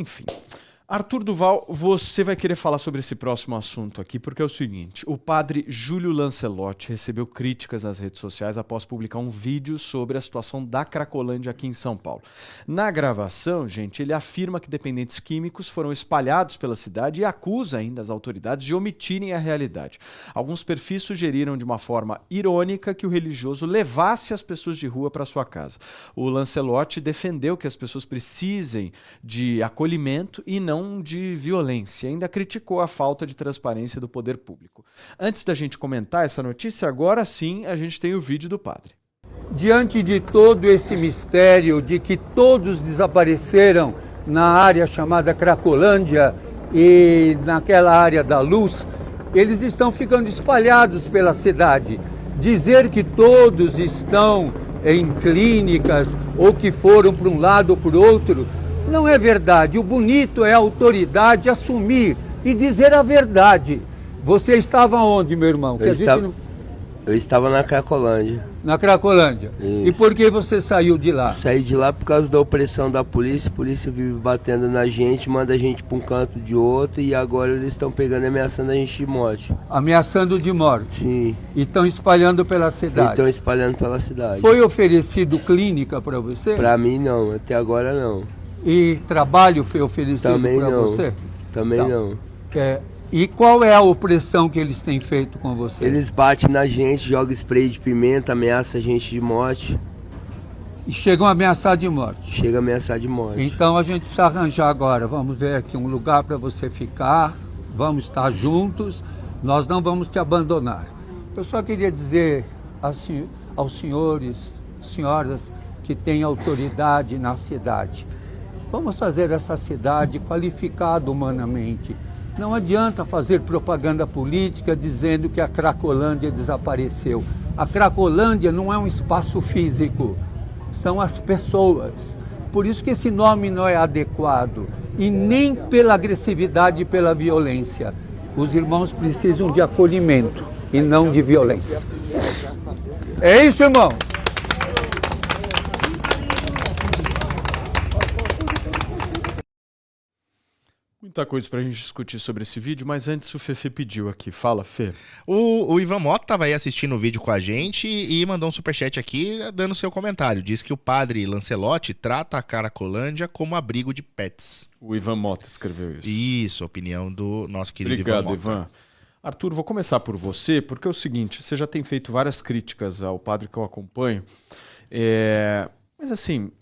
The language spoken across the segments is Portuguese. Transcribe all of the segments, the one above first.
Enfim. Arthur Duval, você vai querer falar sobre esse próximo assunto aqui, porque é o seguinte, o padre Júlio Lancelotti recebeu críticas nas redes sociais após publicar um vídeo sobre a situação da Cracolândia aqui em São Paulo. Na gravação, gente, ele afirma que dependentes químicos foram espalhados pela cidade e acusa ainda as autoridades de omitirem a realidade. Alguns perfis sugeriram de uma forma irônica que o religioso levasse as pessoas de rua para sua casa. O Lancelotti defendeu que as pessoas precisem de acolhimento e não de violência. Ainda criticou a falta de transparência do poder público. Antes da gente comentar essa notícia, agora sim a gente tem o vídeo do padre. Diante de todo esse mistério de que todos desapareceram na área chamada Cracolândia e naquela área da Luz, eles estão ficando espalhados pela cidade. Dizer que todos estão em clínicas ou que foram para um lado ou para o outro não é verdade. O bonito é a autoridade assumir e dizer a verdade. Você estava onde, meu irmão? Eu estava na Cracolândia. Na Cracolândia. Isso. E por que você saiu de lá? Saí de lá por causa da opressão da polícia. A polícia vive batendo na gente, manda a gente para um canto de outro e agora eles estão pegando e ameaçando a gente de morte. Ameaçando de morte? Sim. E estão espalhando pela cidade? Estão espalhando pela cidade. Foi oferecido clínica para você? Para mim não, até agora não. E trabalho foi oferecido para você? Também não. E qual é a opressão que eles têm feito com você? Eles batem na gente, jogam spray de pimenta, ameaçam a gente de morte. E chegam a ameaçar de morte? Chega a ameaçar de morte. Então a gente precisa arranjar agora, vamos ver aqui um lugar para você ficar, vamos estar juntos, nós não vamos te abandonar. Eu só queria dizer aos senhores, senhoras que têm autoridade na cidade, vamos fazer essa cidade qualificada humanamente. Não adianta fazer propaganda política dizendo que a Cracolândia desapareceu. A Cracolândia não é um espaço físico, são as pessoas. Por isso que esse nome não é adequado. E nem pela agressividade e pela violência. Os irmãos precisam de acolhimento e não de violência. É isso, irmão? Muita coisa pra gente discutir sobre esse vídeo, mas antes o Fefe pediu aqui. Fala, Fê. O Ivan Mota estava aí assistindo o vídeo com a gente e mandou um superchat aqui dando seu comentário. Diz que o padre Lancelotti trata a Cracolândia como abrigo de pets. O Ivan Mota escreveu isso. Isso, a opinião do nosso querido Obrigado, Ivan Mota. Ivan. Arthur, vou começar por você, porque é o seguinte, você já tem feito várias críticas ao padre que eu acompanho, mas assim...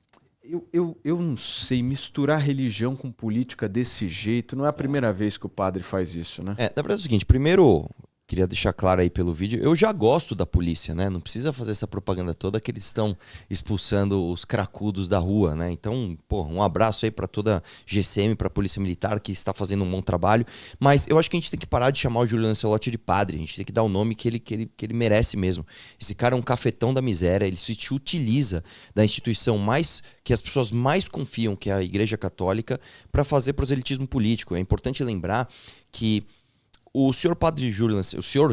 Eu não sei, misturar religião com política desse jeito, não é a primeira vez que o padre faz isso, né? Na verdade é o seguinte, primeiro, queria deixar claro aí pelo vídeo, eu já gosto da polícia, né? Não precisa fazer essa propaganda toda que eles estão expulsando os cracudos da rua, né? Então, um abraço aí para toda a GCM, para a Polícia Militar, que está fazendo um bom trabalho. Mas eu acho que a gente tem que parar de chamar o Júlio Lancelotti de padre, a gente tem que dar o nome que ele merece mesmo. Esse cara é um cafetão da miséria, ele se utiliza da instituição que as pessoas mais confiam, que é a Igreja Católica, para fazer proselitismo político. É importante lembrar que o senhor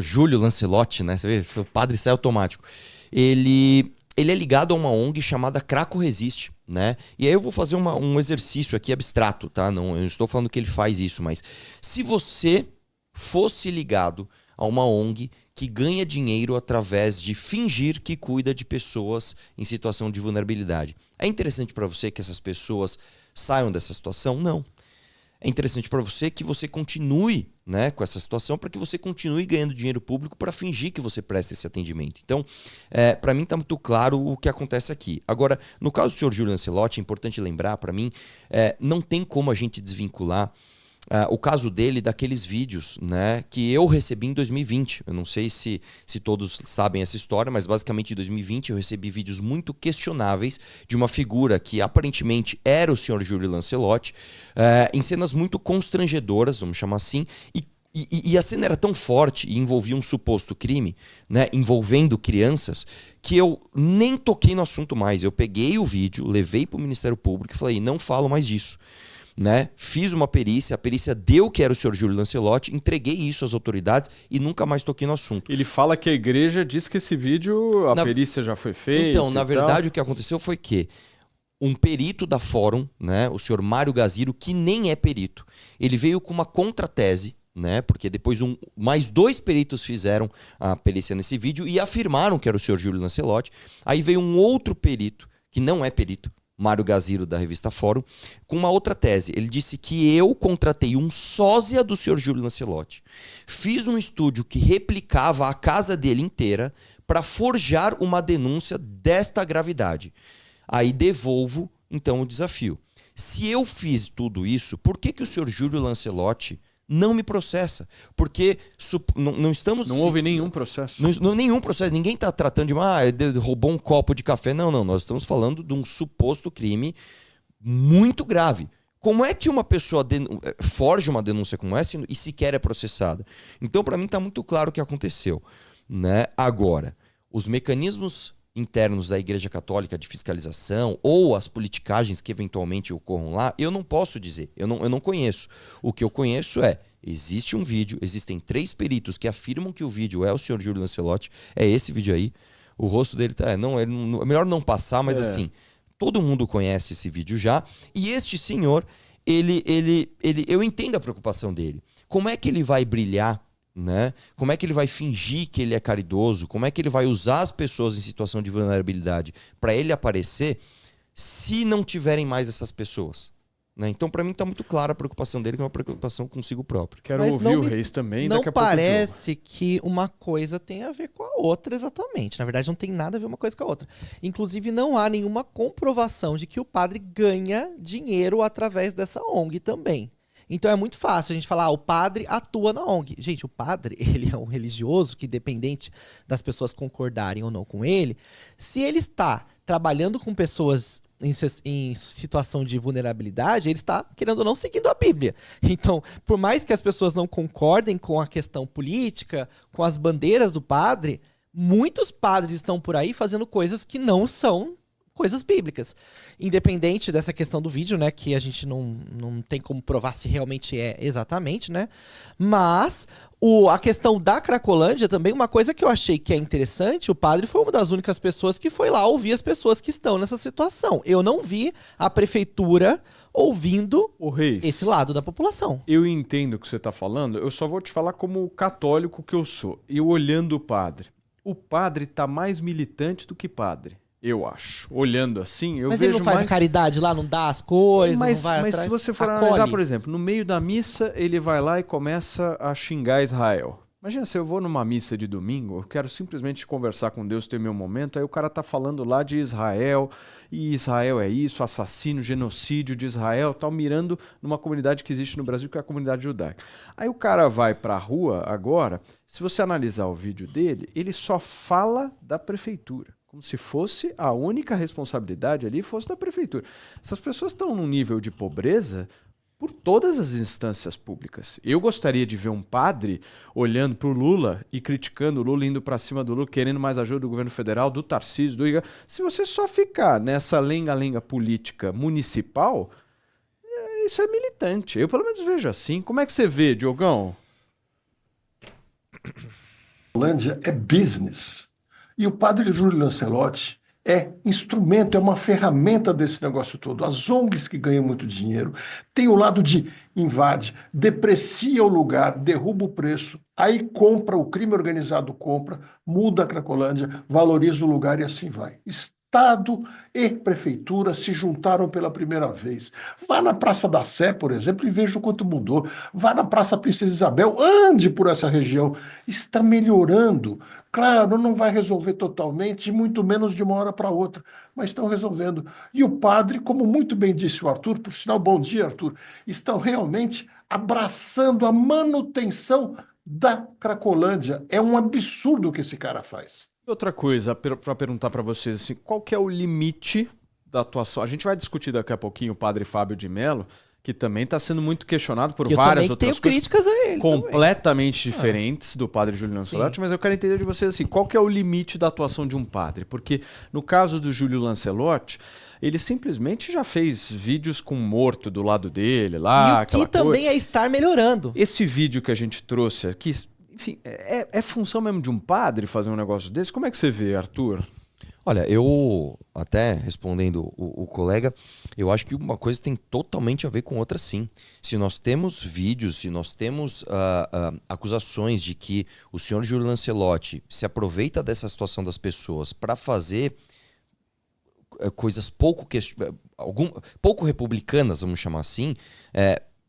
Júlio Lancelotti, né? Você vê, o padre sai automático. Ele é ligado a uma ONG chamada Craco Resiste, né? E aí eu vou fazer um exercício aqui abstrato, tá? Não, eu não estou falando que ele faz isso, mas se você fosse ligado a uma ONG que ganha dinheiro através de fingir que cuida de pessoas em situação de vulnerabilidade, é interessante para você que essas pessoas saiam dessa situação? Não. É interessante para você que você continue, né, com essa situação, para que você continue ganhando dinheiro público para fingir que você presta esse atendimento. Então, para mim está muito claro o que acontece aqui. Agora, no caso do senhor Júlio Lancelotti, é importante lembrar para mim, não tem como a gente desvincular o caso dele daqueles vídeos, né, que eu recebi em 2020. Eu não sei se todos sabem essa história, mas basicamente em 2020 eu recebi vídeos muito questionáveis de uma figura que aparentemente era o senhor Júlio Lancelotti, em cenas muito constrangedoras, vamos chamar assim, e a cena era tão forte e envolvia um suposto crime, né, envolvendo crianças, que eu nem toquei no assunto mais. Eu peguei o vídeo, levei para o Ministério Público e falei, não falo mais disso. Né? Fiz uma perícia, a perícia deu que era o senhor Júlio Lancelotti, entreguei isso às autoridades e nunca mais toquei no assunto. Ele fala que a igreja diz que esse vídeo, a perícia já foi feita. Então, na verdade, o que aconteceu foi que um perito da Fórum, né, o senhor Mário Gaziro, que nem é perito. Ele veio com uma contratese, né, porque depois mais 2 peritos fizeram a perícia nesse vídeo e afirmaram que era o senhor Júlio Lancelotti. Aí veio um outro perito, que não é perito, Mário Gaziro, da revista Fórum, com uma outra tese. Ele disse que eu contratei um sósia do senhor Júlio Lancelotti, fiz um estúdio que replicava a casa dele inteira para forjar uma denúncia desta gravidade. Aí devolvo, então, o desafio. Se eu fiz tudo isso, por que o senhor Júlio Lancelotti não me processa? Porque não estamos... Não houve nenhum processo. Nenhum processo. Ninguém está tratando de ele roubou um copo de café. Não. Nós estamos falando de um suposto crime muito grave. Como é que uma pessoa forja uma denúncia como essa e sequer é processada? Então, para mim, está muito claro o que aconteceu, né? Agora, os mecanismos internos da Igreja Católica de fiscalização ou as politicagens que eventualmente ocorram lá, eu não posso dizer, eu não conheço. O que eu conheço existe um vídeo, existem 3 peritos que afirmam que o vídeo é o senhor Júlio Lancelotti, é esse vídeo aí, o rosto dele é melhor não passar, mas assim, todo mundo conhece esse vídeo já, e este senhor, eu entendo a preocupação dele. Como é que ele vai brilhar, né? Como é que ele vai fingir que ele é caridoso? Como é que ele vai usar as pessoas em situação de vulnerabilidade para ele aparecer se não tiverem mais essas pessoas? Né? Então, para mim, está muito clara a preocupação dele, que é uma preocupação consigo próprio. Quero ouvir o Reis também. Não daqui a pouco parece que uma coisa tem a ver com a outra exatamente. Na verdade, não tem nada a ver uma coisa com a outra. Inclusive, não há nenhuma comprovação de que o padre ganha dinheiro através dessa ONG também. Então é muito fácil a gente falar, o padre atua na ONG. Gente, o padre, ele é um religioso que, independente das pessoas concordarem ou não com ele, se ele está trabalhando com pessoas em situação de vulnerabilidade, ele está, querendo ou não, seguindo a Bíblia. Então, por mais que as pessoas não concordem com a questão política, com as bandeiras do padre, muitos padres estão por aí fazendo coisas que não são coisas bíblicas. Independente dessa questão do vídeo, né, que a gente não tem como provar se realmente é exatamente, né, mas a questão da Cracolândia também, uma coisa que eu achei que é interessante, o padre foi uma das únicas pessoas que foi lá ouvir as pessoas que estão nessa situação. Eu não vi a prefeitura ouvindo esse lado da população. Eu entendo o que você está falando, eu só vou te falar como católico que eu sou. E olhando o padre está mais militante do que padre. Eu acho. Olhando assim, eu vejo mais... Mas ele não faz a caridade lá, não dá as coisas, não vai mas atrás, se você for acolhe. analisar, por exemplo, no meio da missa, ele vai lá e começa a xingar Israel. Imagina, se eu vou numa missa de domingo, eu quero simplesmente conversar com Deus, ter meu momento, aí o cara tá falando lá de Israel, e Israel é isso, assassino, genocídio de Israel, tal, mirando numa comunidade que existe no Brasil, que é a comunidade judaica. Aí o cara vai pra rua agora, se você analisar o vídeo dele, ele só fala da prefeitura. Como se fosse a única responsabilidade ali fosse da prefeitura. Essas pessoas estão num nível de pobreza por todas as instâncias públicas. Eu gostaria de ver um padre olhando para o Lula e criticando o Lula, indo para cima do Lula, querendo mais ajuda do governo federal, do Tarcísio, do Igor. Se você só ficar nessa lenga-lenga política municipal, isso é militante. Eu pelo menos vejo assim. Como é que você vê, Diogão? Holândia é business. E o padre Júlio Lancelotti é instrumento, é uma ferramenta desse negócio todo. As ONGs que ganham muito dinheiro tem o lado de invade, deprecia o lugar, derruba o preço, aí compra, o crime organizado compra, muda a Cracolândia, valoriza o lugar e assim vai. Estado e prefeitura se juntaram pela primeira vez. Vá na Praça da Sé, por exemplo, e veja o quanto mudou. Vá na Praça Princesa Isabel, ande por essa região. Está melhorando. Claro, não vai resolver totalmente, muito menos de uma hora para outra, mas estão resolvendo. E o padre, como muito bem disse o Arthur, por sinal, bom dia, Arthur, estão realmente abraçando a manutenção da Cracolândia. É um absurdo o que esse cara faz. Outra coisa para perguntar para vocês, assim, qual que é o limite da atuação? A gente vai discutir daqui a pouquinho o padre Fábio de Mello, que também está sendo muito questionado por várias outras coisas críticas a ele completamente diferentes do padre Júlio Lancelotti, mas eu quero entender de vocês assim, qual que é o limite da atuação de um padre? Porque no caso do Júlio Lancelotti, ele simplesmente já fez vídeos com morto do lado dele lá, e o que também é estar melhorando. Esse vídeo que a gente trouxe aqui, enfim, é função mesmo de um padre fazer um negócio desse? Como é que você vê, Arthur? Olha, eu, até respondendo o colega, eu acho que uma coisa tem totalmente a ver com outra, sim. Se nós temos vídeos, se nós temos acusações de que o senhor Júlio Lancelotti se aproveita dessa situação das pessoas para fazer coisas pouco republicanas, vamos chamar assim,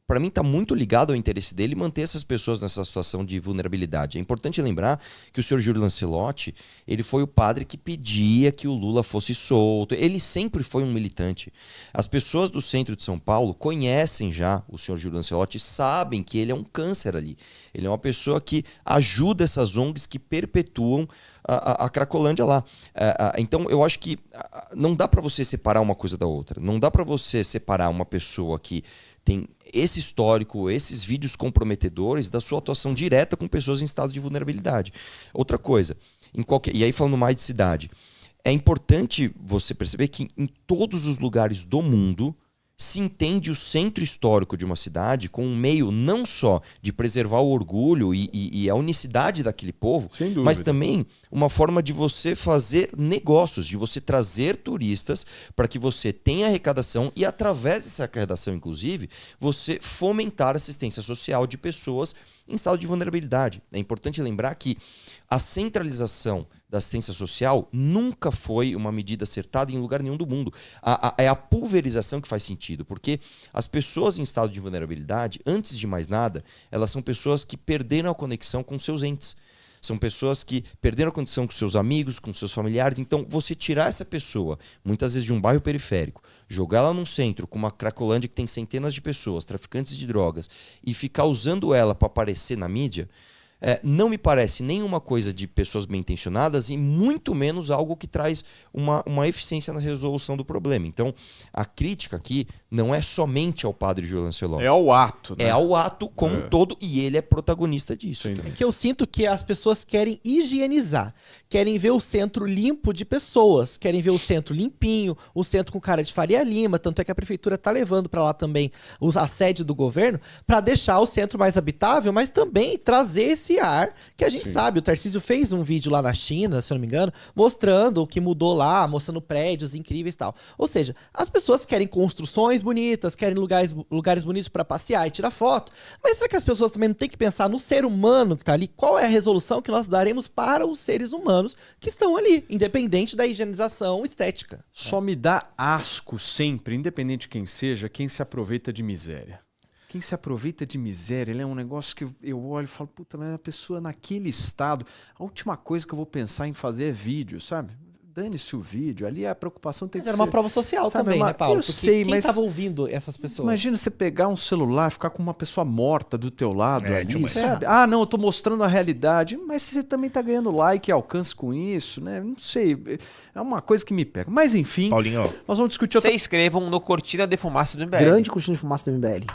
para mim está muito ligado ao interesse dele manter essas pessoas nessa situação de vulnerabilidade. É importante lembrar que o senhor Júlio Lancelotti, ele foi o padre que pedia que o Lula fosse solto. Ele sempre foi um militante. As pessoas do centro de São Paulo conhecem já o senhor Júlio Lancelotti, sabem que ele é um câncer ali. Ele é uma pessoa que ajuda essas ONGs que perpetuam a Cracolândia lá. Então, eu acho que não dá para você separar uma coisa da outra. Não dá para você separar uma pessoa que tem esse histórico, esses vídeos comprometedores da sua atuação direta com pessoas em estado de vulnerabilidade. Outra coisa, e aí falando mais de cidade, é importante você perceber que em todos os lugares do mundo se entende o centro histórico de uma cidade com um meio não só de preservar o orgulho e a unicidade daquele povo, mas também uma forma de você fazer negócios, de você trazer turistas para que você tenha arrecadação e, através dessa arrecadação, inclusive, você fomentar a assistência social de pessoas em estado de vulnerabilidade. É importante lembrar que a centralização da assistência social nunca foi uma medida acertada em lugar nenhum do mundo. É a pulverização que faz sentido, porque as pessoas em estado de vulnerabilidade, antes de mais nada, elas são pessoas que perderam a conexão com seus entes. São pessoas que perderam a conexão com seus amigos, com seus familiares. Então, você tirar essa pessoa, muitas vezes de um bairro periférico, jogar ela num centro com uma Cracolândia que tem centenas de pessoas, traficantes de drogas, e ficar usando ela para aparecer na mídia, não me parece nenhuma coisa de pessoas bem intencionadas e muito menos algo que traz uma eficiência na resolução do problema. Então, a crítica aqui não é somente ao padre Júlio Lancelotti. É ao ato, né? É ao ato como um todo, e ele é protagonista disso. É que eu sinto que as pessoas querem higienizar, querem ver o centro limpo de pessoas, querem ver o centro limpinho, o centro com cara de Faria Lima, tanto é que a prefeitura tá levando para lá também a sede do governo, para deixar o centro mais habitável, mas também trazer esse ar que a gente sabe. O Tarcísio fez um vídeo lá na China, se eu não me engano, mostrando o que mudou lá, mostrando prédios incríveis e tal. Ou seja, as pessoas querem construções bonitas, querem lugares bonitos para passear e tirar foto, mas será que as pessoas também não têm que pensar no ser humano que tá ali? Qual é a resolução que nós daremos para os seres humanos que estão ali, independente da higienização estética? Só me dá asco sempre, independente de quem seja, quem se aproveita de miséria. Quem se aproveita de miséria, ele é um negócio que eu olho e falo, puta, mas a pessoa naquele estado, a última coisa que eu vou pensar em fazer é vídeo, sabe? Dane-se o vídeo, ali a preocupação tem que ser... Era uma prova social também, né, Paulo? Eu sei, quem mas... estava ouvindo essas pessoas? Imagina você pegar um celular, ficar com uma pessoa morta do teu lado ali, sabe? sabe? Ah, não, eu tô mostrando a realidade, mas você também tá ganhando like e alcance com isso, né? Não sei, é uma coisa que me pega. Mas enfim, Paulinho, nós vamos discutir outra... Se inscrevam no Cortina de Fumaça do MBL. Grande cortina de fumaça do MBL.